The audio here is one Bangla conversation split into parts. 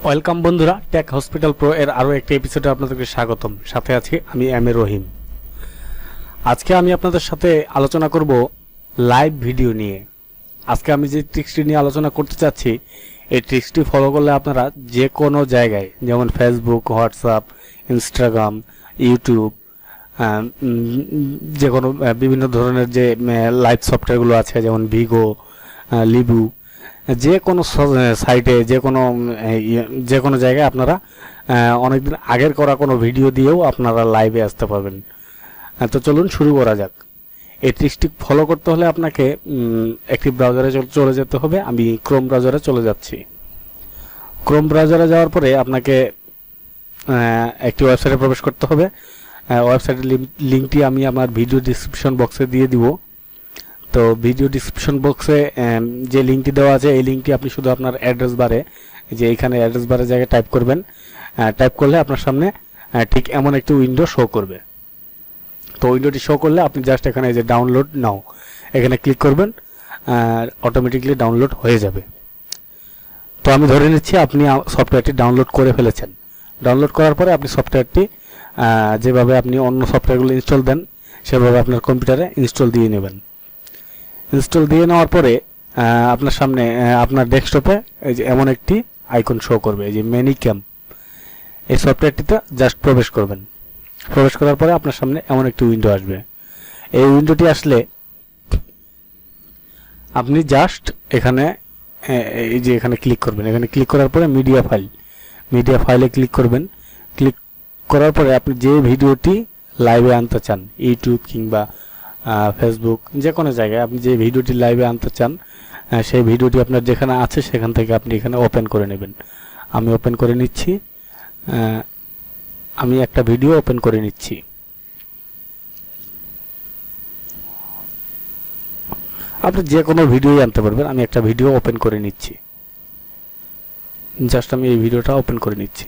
ওয়েলকাম বন্ধুরা, টেক হসপিটাল প্রো এর আরও একটা এপিসোডে আপনাদেরকে স্বাগতম। সাথে আছি আমি রহিম। আজকে আমি আপনাদের সাথে আলোচনা করব লাইভ ভিডিও নিয়ে। আজকে আমি যে ট্রিক্সটি নিয়ে আলোচনা করতে চাচ্ছি, এই ট্রিক্সটি ফলো করলে আপনারা যে কোনো জায়গায়, যেমন ফেসবুক, হোয়াটসঅ্যাপ, ইনস্টাগ্রাম, ইউটিউব, যে কোনো বিভিন্ন ধরনের যে লাইভ সফটওয়্যারগুলো আছে, যেমন ভিগো, লিবু, যে কোনো সাইটে, যে কোনো জায়গায় আপনারা অনেকদিন আগের করা কোনো ভিডিও দিয়েও আপনারা লাইভে আসতে পারবেন। তো চলুন শুরু করা যাক। এই ট্রিক্সটি ফলো করতে হলে আপনাকে একটি ব্রাউজারে চলে যেতে হবে। আমি ক্রোম ব্রাউজারে চলে যাচ্ছি। ক্রোম ব্রাউজারে যাওয়ার পরে আপনাকে একটি ওয়েবসাইটে প্রবেশ করতে হবে। ওয়েবসাইটের লিঙ্কটি আমি আমার ভিডিও ডিসক্রিপশন বক্সে দিয়ে দিব। তো ভিডিও ডিসক্রিপশন বক্সে যে লিঙ্কটি দেওয়া আছে, এই লিঙ্কটি আপনি শুধু আপনার অ্যাড্রেস বারে, যে এখানে অ্যাড্রেস বারে জায়গায় টাইপ করবেন। টাইপ করলে আপনার সামনে ঠিক এমন একটি উইন্ডো শো করবে। তো উইন্ডোটি শো করলে আপনি জাস্ট এখানে যে ডাউনলোড নাও, এখানে ক্লিক করবেন, অটোমেটিকলি ডাউনলোড হয়ে যাবে। তো আমি ধরে নিচ্ছি আপনি সফটওয়্যারটি ডাউনলোড করে ফেলেছেন। ডাউনলোড করার পরে আপনি সফটওয়্যারটি যেভাবে আপনি অন্য সফটওয়্যারগুলো ইনস্টল দেন, সেভাবে আপনার কম্পিউটারে ইনস্টল দিয়ে নেবেন। ইনস্টল দিয়ে নেওয়ার পরে আপনার সামনে আপনার ডেস্কটপে এই যে এমন একটি আইকন শো করবে, এই যে মেনি ক্যাম। এই সফটওয়্যারটিতে জাস্ট প্রবেশ করবেন। প্রবেশ করার পরে আপনার সামনে এমন একটি উইন্ডো আসবে। এই উইন্ডোটি আসলে আপনি জাস্ট এখানে এই যে এখানে ক্লিক করবেন। এখানে ক্লিক করার পরে মিডিয়া ফাইলে ক্লিক করবেন। ক্লিক করার পরে আপনি যে ভিডিওটি লাইভে আনতে চান, ইউটিউব কিংবা ফেসবুক, যে কোনো জায়গায় আপনি যে ভিডিওটি লাইভে আনতে চান, সেই ভিডিওটি আপনার যেখানে আছে সেখান থেকে আপনি এখানে ওপেন করে নেবেন। আমি ওপেন করে নিচ্ছি। আমি একটা ভিডিও ওপেন করে নিচ্ছি। আপনি যে কোনো ভিডিওই আনতে পারবেন। আমি একটা ভিডিও ওপেন করে নিচ্ছি। জাস্ট আমি এই ভিডিওটা ওপেন করে নিচ্ছি।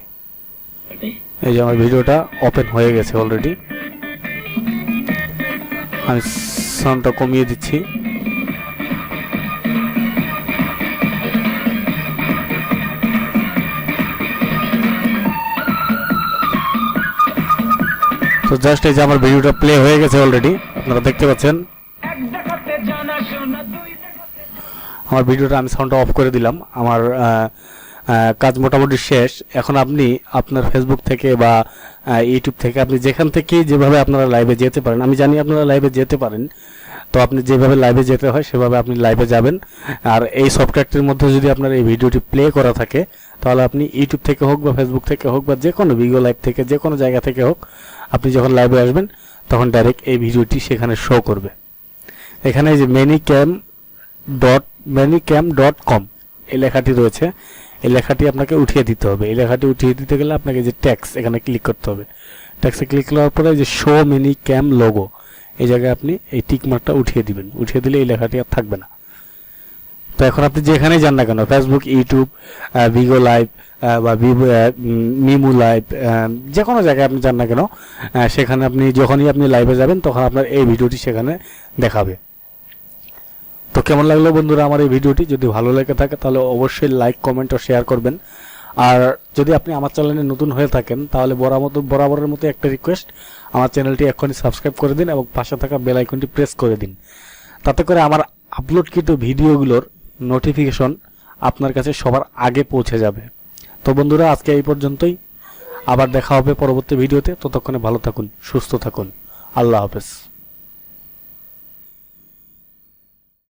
এই যে আমার ভিডিওটা ওপেন হয়ে গেছে অলরেডি। আমি সাউন্ডটা কমিয়ে দিচ্ছি। তো জাস্ট এই যে আমার ভিডিওটা প্লে হয়ে গেছে অলরেডি, আপনারা দেখতে পাচ্ছেন। আমার ভিডিওটা আমি সাউন্ডটা অফ করে দিলাম। আমার কাজ মোটামুটি শেষ। এখন আপনি আপনার ফেসবুক থেকে বা ইউটিউব থেকে, আপনি যেখান থেকেই যেভাবে আপনারা লাইভে যেতে পারেন, আমি জানি আপনারা লাইভে যেতে পারেন, তো আপনি যেভাবে লাইভে যেতে হয় সেভাবে আপনি লাইভে যাবেন। আর এই সফটওয়্যারটির মধ্যে যদি আপনার এই ভিডিওটি প্লে করা থাকে, তাহলে আপনি ইউটিউব থেকে হোক বা ফেসবুক থেকে হোক বা যে কোনো ভিডিও লাইভ থেকে, যে কোনো জায়গা থেকে হোক, আপনি যখন লাইভে আসবেন তখন ডাইরেক্ট এই ভিডিওটি সেখানে শো করবে। এখানে যে manicam.com এই লেখাটি রয়েছে, এই লেখাটি আপনাকে উঠিয়ে দিতে হবে। এই লেখাটি উঠিয়ে দিতে গেলে আপনাকে যে ট্যাক্স, এখানে ক্লিক করতে হবে। ট্যাক্সে ক্লিক করার পরে যে শো মিনি ক্যাম লোগো, এই জায়গায় আপনি এই টিক মার্কটা উঠিয়ে দিবেন। উঠিয়ে দিলে এই লেখাটি আর থাকবে না। তো এখন আপনি যেখানেই যান না কেন, ফেসবুক, ইউটিউব, ভিগো লাইভ বা মিমু লাইভ, যে কোনো জায়গায় আপনি যান না কেন, সেখানে আপনি যখনই আপনি লাইভে যাবেন তখন আপনার এই ভিডিওটি সেখানে দেখাবে। তো কেমন লাগলো বন্ধুরা আমার এই ভিডিওটি? যদি ভালো লেগে থাকে তাহলে অবশ্যই লাইক, কমেন্ট ও শেয়ার করবেন। আর যদি আপনি আমার চ্যানেলে নতুন হয়ে থাকেন তাহলে বরাবরের মতো একটা রিকোয়েস্ট, আমার চ্যানেলটি এখনই সাবস্ক্রাইব করে দিন এবং পাশে থাকা বেল আইকনটি প্রেস করে দিন। তাতে করে আমার আপলোডকৃত ভিডিওগুলোর নোটিফিকেশন আপনার কাছে সবার আগে পৌঁছে যাবে। তো বন্ধুরা, আজকে এই পর্যন্তই। আবার দেখা হবে পরবর্তী ভিডিওতে। ততক্ষণে ভালো থাকুন, সুস্থ থাকুন। আল্লাহ হাফেজ।